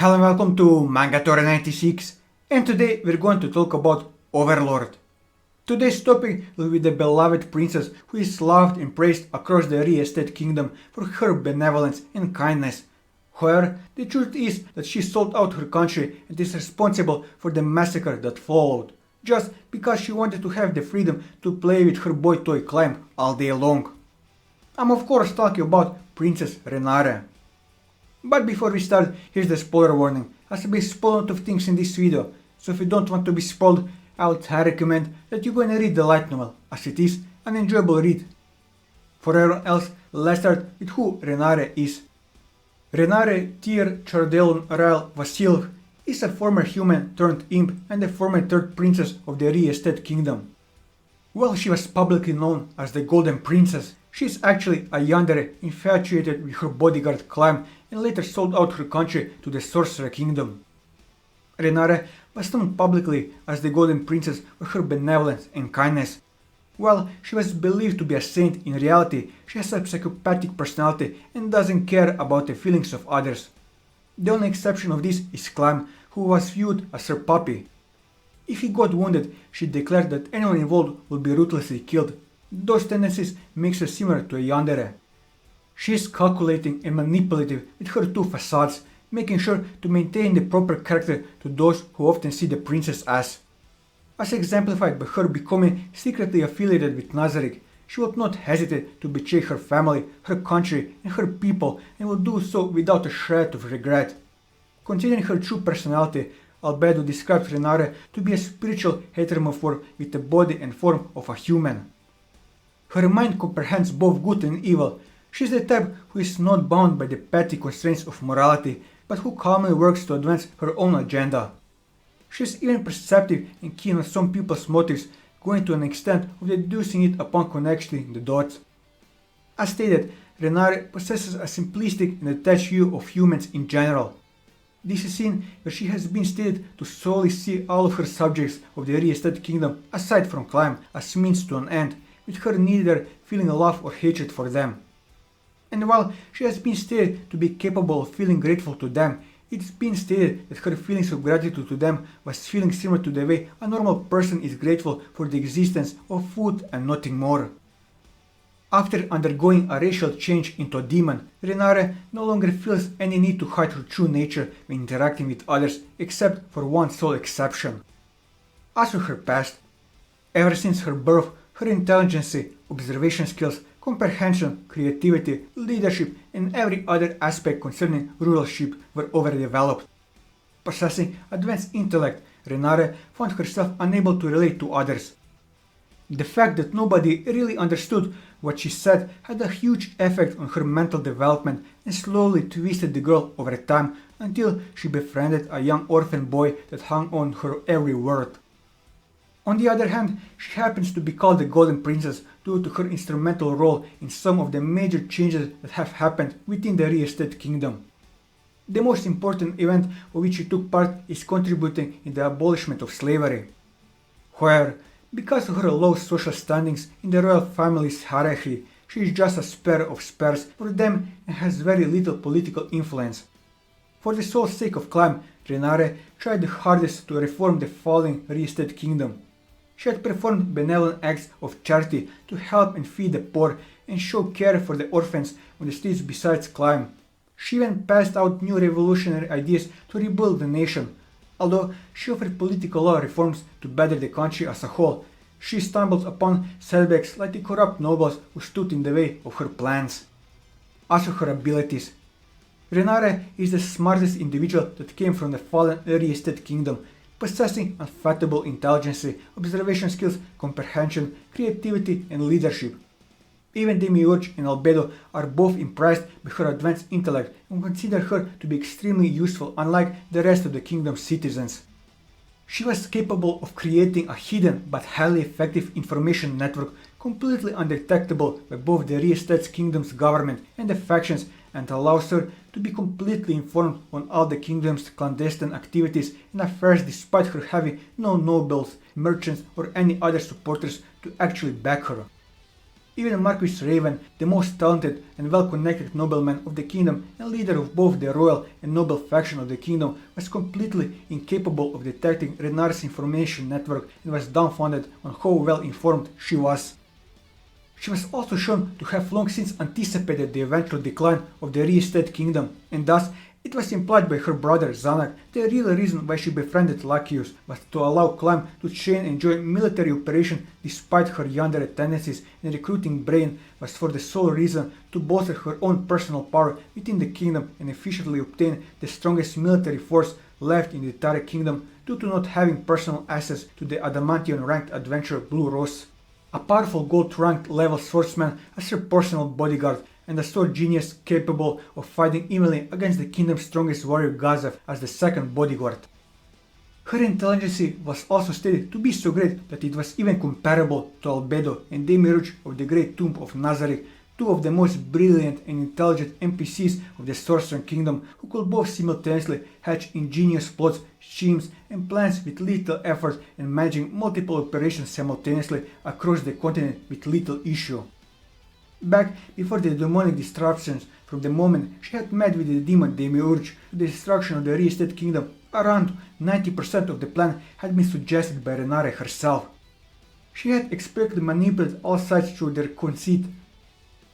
Hello and welcome to Mangatory 96, and today we're going to talk about Overlord. Today's topic will be the beloved princess who is loved and praised across the Reynas kingdom for her benevolence and kindness. However, the truth is that she sold out her country and is responsible for the massacre that followed, just because she wanted to have the freedom to play with her boy toy Climb all day long. I'm of course talking about Princess Renare. But before we start, here's the spoiler warning, as I'll be spoiling a lot of things in this video, so if you don't want to be spoiled, I would highly recommend that you go and read the light novel, as it is an enjoyable read. For everyone else, let's start with who Renare is. Renare Tyr Carolean Royal Vasilv is a former human turned imp and the former third princess of the Reynas kingdom. While she was publicly known as the Golden Princess, she is actually a yandere infatuated with her bodyguard Climb and later sold out her country to the Sorcerer Kingdom. Renare was known publicly as the Golden Princess for her benevolence and kindness. While she was believed to be a saint, in reality she has a psychopathic personality and doesn't care about the feelings of others. The only exception of this is Climb, who was viewed as her puppy. If he got wounded, she declared that anyone involved would be ruthlessly killed. Those tendencies makes her similar to a yandere. She is calculating and manipulative with her two facades, making sure to maintain the proper character to those who often see the princess as exemplified by her becoming secretly affiliated with Nazarick. She would not hesitate to betray her family, her country and her people, and will do so without a shred of regret. Considering her true personality, Albedo describes Renare to be a spiritual heteromorph with the body and form of a human. Her mind comprehends both good and evil. She is the type who is not bound by the petty constraints of morality, but who calmly works to advance her own agenda. She is even perceptive and keen on some people's motives, going to an extent of deducing it upon connecting the dots. As stated, Renare possesses a simplistic and detached view of humans in general. This is seen where she has been stated to solely see all of her subjects of the Reynas kingdom, aside from Climb, as means to an end, with her neither feeling love or hatred for them. And while she has been stated to be capable of feeling grateful to them, it's been stated that her feelings of gratitude to them was feeling similar to the way a normal person is grateful for the existence of food and nothing more. After undergoing a racial change into a demon, Renare no longer feels any need to hide her true nature when interacting with others, except for one sole exception. As for her past, ever since her birth, her intelligence, observation skills, comprehension, creativity, leadership, and every other aspect concerning rulership were overdeveloped. Possessing advanced intellect, Renare found herself unable to relate to others. The fact that nobody really understood what she said had a huge effect on her mental development and slowly twisted the girl over time until she befriended a young orphan boy that hung on her every word. On the other hand, she happens to be called the Golden Princess due to her instrumental role in some of the major changes that have happened within the Reynas kingdom. The most important event of which she took part is contributing in the abolishment of slavery. However, because of her low social standings in the royal family's hierarchy, she is just a spare of spares for them and has very little political influence. For the sole sake of Climb, Renare tried the hardest to reform the falling Reynas kingdom. She had performed benevolent acts of charity to help and feed the poor and show care for the orphans on the streets besides Climb. She even passed out new revolutionary ideas to rebuild the nation. Although she offered political law reforms to better the country as a whole, she stumbled upon setbacks like the corrupt nobles who stood in the way of her plans. As for her abilities, Renare is the smartest individual that came from the fallen Reynas kingdom, possessing unfathomable intelligence, observation skills, comprehension, creativity and leadership. Even Demiurge and Albedo are both impressed by her advanced intellect and consider her to be extremely useful unlike the rest of the kingdom's citizens. She was capable of creating a hidden but highly effective information network completely undetectable by both the Reynas kingdom's government and the factions, and allows her to be completely informed on all the kingdom's clandestine activities and affairs despite her having no nobles, merchants or any other supporters to actually back her. Even Marquis Raven, the most talented and well-connected nobleman of the kingdom and leader of both the royal and noble faction of the kingdom, was completely incapable of detecting Renar's information network and was dumbfounded on how well informed she was. She was also shown to have long since anticipated the eventual decline of the re-estate kingdom, and thus it was implied by her brother Zanak the real reason why she befriended Lachius was to allow Clem to train and join military operation despite her yandere tendencies, and recruiting brain was for the sole reason to bolster her own personal power within the kingdom and efficiently obtain the strongest military force left in the entire kingdom due to not having personal access to the adamantium ranked adventurer Blue Rose. A powerful gold ranked level swordsman as her personal bodyguard, and a sword genius capable of fighting evenly against the kingdom's strongest warrior Gazev as the second bodyguard. Her intelligence was also stated to be so great that it was even comparable to Albedo and Demiurge of the Great Tomb of Nazarick, two of the most brilliant and intelligent NPCs of the Sorcerer Kingdom who could both simultaneously hatch ingenious plots, schemes and plans with little effort and managing multiple operations simultaneously across the continent with little issue. Back before the demonic disruptions, from the moment she had met with the demon Demiurge to the destruction of the re-estate kingdom, around 90% of the plan had been suggested by Renare herself. She had expertly manipulated all sides through their conceit.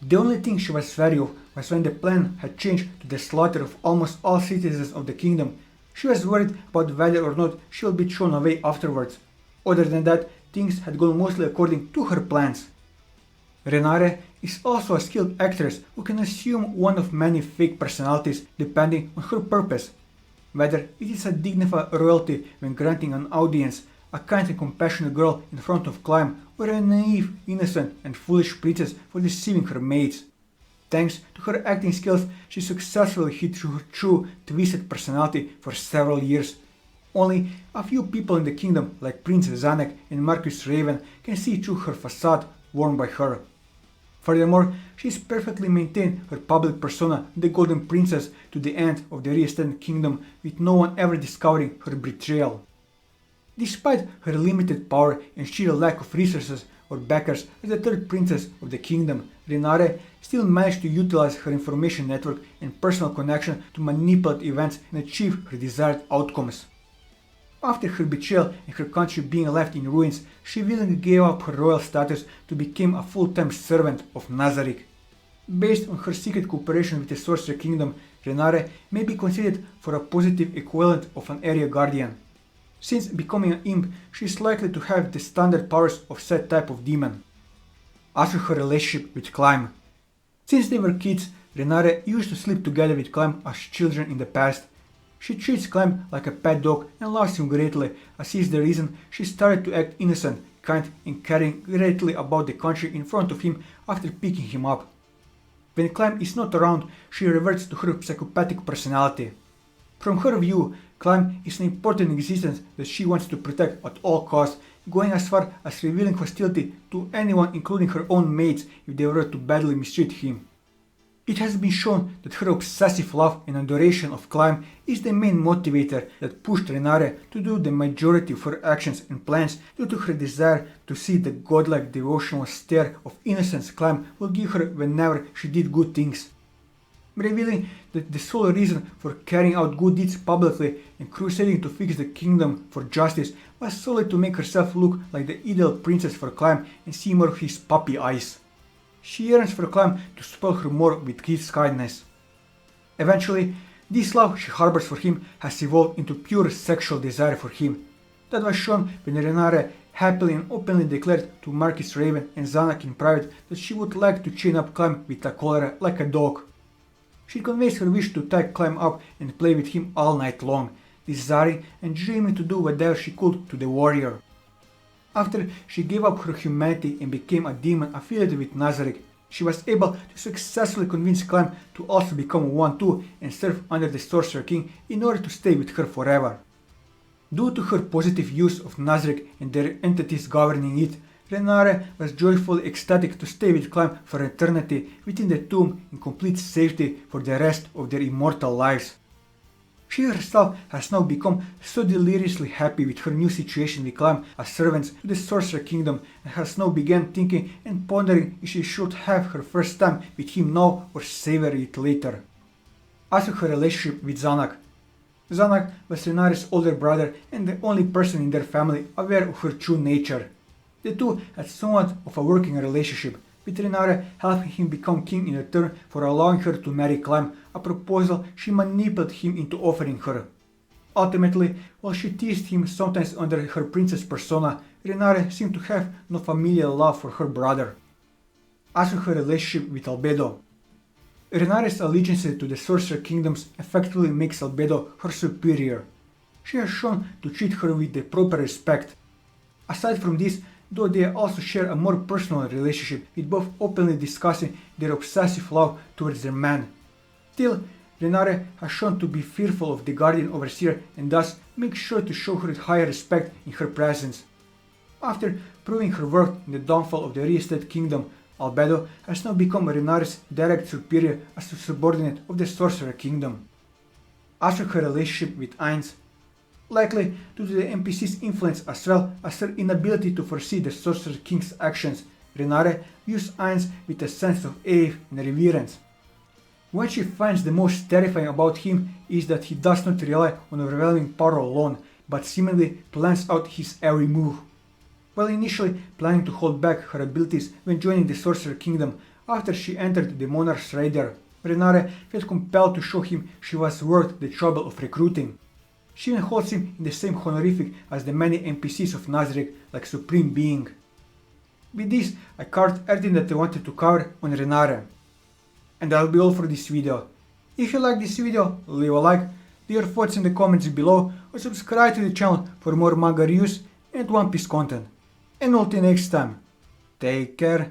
The only thing she was wary of was when the plan had changed to the slaughter of almost all citizens of the kingdom. She was worried about whether or not she would be thrown away afterwards. Other than that, things had gone mostly according to her plans. Renare is also a skilled actress who can assume one of many fake personalities depending on her purpose. Whether it is a dignified royalty when granting an audience, a kind and compassionate girl in front of Clem, or a naive, innocent and foolish princess for deceiving her mates. Thanks to her acting skills, she successfully hid through her true, twisted personality for several years. Only a few people in the kingdom, like Prince Zanek and Marquis Raven, can see through her facade worn by her. Furthermore, she has perfectly maintained her public persona, the Golden Princess, to the end of the re-estate kingdom, with no one ever discovering her betrayal. Despite her limited power and sheer lack of resources or backers as the third princess of the kingdom, Renare still managed to utilize her information network and personal connection to manipulate events and achieve her desired outcomes. After her betrayal and her country being left in ruins, she willingly gave up her royal status to become a full-time servant of Nazarick. Based on her secret cooperation with the Sorcerer Kingdom, Renare may be considered for a positive equivalent of an area guardian. Since becoming an imp, she is likely to have the standard powers of said type of demon. As for her relationship with Clem, since they were kids, Renare used to sleep together with Clem as children in the past. She treats Clem like a pet dog and loves him greatly, as he is the reason she started to act innocent, kind and caring greatly about the country in front of him after picking him up. When Clem is not around, she reverts to her psychopathic personality. From her view, Clem is an important existence that she wants to protect at all costs, going as far as revealing hostility to anyone including her own mates if they were to badly mistreat him. It has been shown that her obsessive love and adoration of Clem is the main motivator that pushed Renare to do the majority of her actions and plans due to her desire to see the godlike devotional stare of innocence Clem will give her whenever she did good things. Revealing that the sole reason for carrying out good deeds publicly and crusading to fix the kingdom for justice was solely to make herself look like the ideal princess for Clem and see more of his puppy eyes. She yearns for Clem to spoil her more with his kindness. Eventually, this love she harbors for him has evolved into pure sexual desire for him. That was shown when Renare happily and openly declared to Marquis Raven and Zanak in private that she would like to chain up Clem with a collar like a dog. She conveys her wish to tie Clem up and play with him all night long, desiring and dreaming to do whatever she could to the warrior. After she gave up her humanity and became a demon affiliated with Nazarick, she was able to successfully convince Clem to also become one too and serve under the Sorcerer King in order to stay with her forever. Due to her positive use of Nazarick and their entities governing it, Renare was joyfully ecstatic to stay with Clem for eternity within the tomb in complete safety for the rest of their immortal lives. She herself has now become so deliriously happy with her new situation with Clem as servants to the Sorcerer Kingdom and has now begun thinking and pondering if she should have her first time with him now or savor it later. As for her relationship with Zanak, Zanak was Renare's older brother and the only person in their family aware of her true nature. The two had somewhat of a working relationship, with Renare helping him become king in return for allowing her to marry Clem, a proposal she manipulated him into offering her. Ultimately, while she teased him sometimes under her princess persona, Renare seemed to have no familial love for her brother. As for her relationship with Albedo, Renare's allegiance to the Sorcerer Kingdoms effectively makes Albedo her superior. She has shown to treat her with the proper respect. Aside from this, though they also share a more personal relationship with both openly discussing their obsessive love towards their man. Still, Renare has shown to be fearful of the Guardian Overseer and thus makes sure to show her higher respect in her presence. After proving her worth in the downfall of the Reynas Kingdom, Albedo has now become Renare's direct superior as a subordinate of the Sorcerer Kingdom. As for her relationship with Ainz, likely due to the NPC's influence as well as her inability to foresee the Sorcerer King's actions, Renare views Ainz with a sense of awe and reverence. What she finds the most terrifying about him is that he does not rely on overwhelming power alone, but seemingly plans out his every move. While initially planning to hold back her abilities when joining the Sorcerer Kingdom after she entered the Monarch's radar, Renare felt compelled to show him she was worth the trouble of recruiting. She even holds him in the same honorific as the many NPCs of Nazarick like Supreme Being. With this, I covered everything that I wanted to cover on Renare. And that'll be all for this video. If you like this video, leave a like, leave your thoughts in the comments below, or subscribe to the channel for more manga reviews and One Piece content. And until next time, take care.